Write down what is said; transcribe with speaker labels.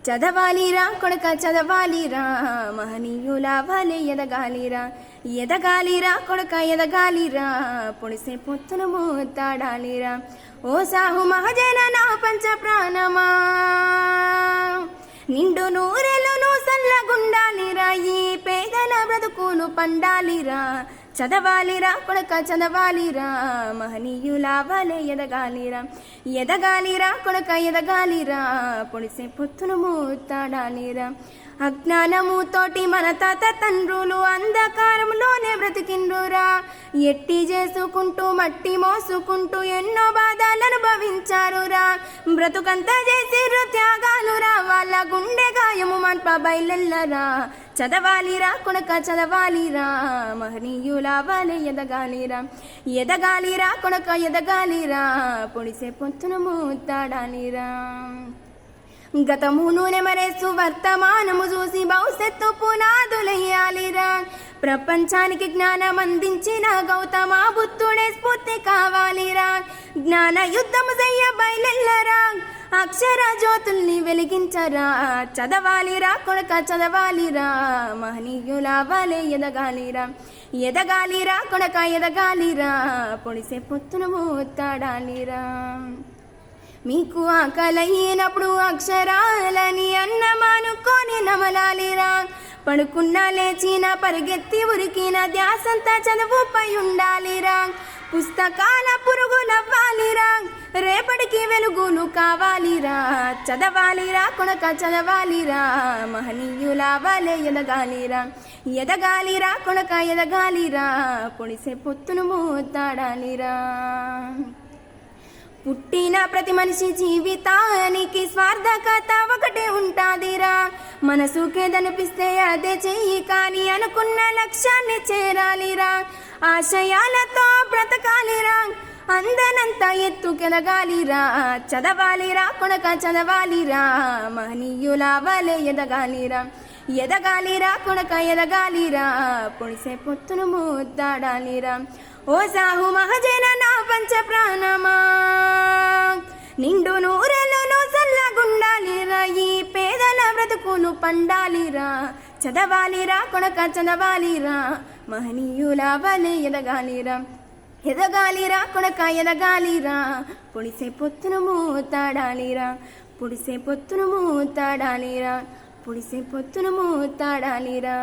Speaker 1: చదవాలిరా కొడక చదవాలిరా, మహనీయుల వలె ఎదగాలిరా. ఎదగాలిరా కొడక ఎదగాలిరా, పొడిసే పొత్తును మూతాడాలిరా. ఓ సాహు మహజన నా పంచ ప్రాణమా, నిండు నూరెలను సల్లగుండాలిరా. ఈ పేదల బ్రతుకును పండాలిరా. చదవాలిరా కొడక చదవాలిరా, మహనీయుల వలె ఎదగాలిరా. ఎదగాలిరా కొడక ఎదగాలిరా, పొడిసే పొత్తును మూతాడాలిరా. అజ్ఞానము తోటి మన తాత తండ్రులు అంధకారంలోనే బ్రతికిండ్రురా. ఎట్టి చేసుకుంటూ మట్టి మోసుకుంటూ ఎన్నో బాధలు అనుభవించారురా. బ్రతుకంతా చేసిర్రు త్యాగాలురా, వాళ్ళ గుండె గాయము మంట బయలెల్లరా. చదవాలిరా కొడక చదవాలిరా, మహనీయుల వలె ఎదగాలిరా. ఎదగాలిరా కొడక ఎదగాలిరా, పొడిసే పొత్తును మూతాడాలిరా. గతమును నెమరేసు వర్తమానము చూసి భవిష్యత్తు పునాదులయ్యాలిరా. ప్రపంచానికి జ్ఞానం అందించిన గౌతమ బుద్ధుడే స్ఫూర్తి కావాలిరా. జ్ఞాన యుద్ధము చెయ్య బయలెల్లరా, అక్షర జ్యోతుల్ని వెలిగించరా. చదవాలిరా కొడక చదవాలిరా, మహనీయుల వలె ఎదగాలిరా. ఎదగాలిరా కొడక ఎదగాలిరా, పొడిసే పొత్తును మూతాడాలిరా. మీకు ఆకలైనప్పుడు అక్షరాలని అన్నమానుకొని నమలాలిరా. పడుకున్న లేచిన పరిగెత్తి ఉరికిన ధ్యాసంతా చదువుపై ఉండాలిరా. పుస్తకాల పురుగులవ్వాలిరా, రేపటికి వెలుగులు కావాలిరా. చదవాలిరా కొడక చదవాలిరా, మహనీయుల వలె ఎదగాలిరా. ఎదగాలిరా కొడక ఎదగాలిరా, పొడిసే పొత్తును మూతాడాలిరా. పుట్టిన ప్రతి మనిషి జీవితానికి స్వార్థకత ఒకటే ఉంటాదిరా. మనసుకేదనిపిస్తే అదే చెయ్యి, కానీ అనుకున్న లక్ష్యాన్ని చేరాలిరా. ఆశయాలతో బ్రతకాలిరా, అందనంత ఎత్తుకెదగాలిరా. చదవాలిరా కొడక చదవాలిరా, మహనీయుల వలె ఎదగాలిరా. ఎదగాలిరా కొడక ఎదగాలిరా, పొడిసే పొత్తును మూతాడాలిరా. ఓ సాహు మహజన నా పంచ ప్రాణమా, నిండు నూరెలను సల్లగుండాలిరా. ఈ పేదల బ్రతుకును పండాలిరా. చదవాలిరా కొడక చదవాలిరా, మహనీయుల వలె ఎదగాలిరా. ఎదగాలిరా కొడక ఎదగాలిరా, పొడిసే పొత్తును మూతాడాలిరా. పొడిసే పొత్తును మూతాడాలిరా, పొడిసే పొత్తును మూతాడాలిరా.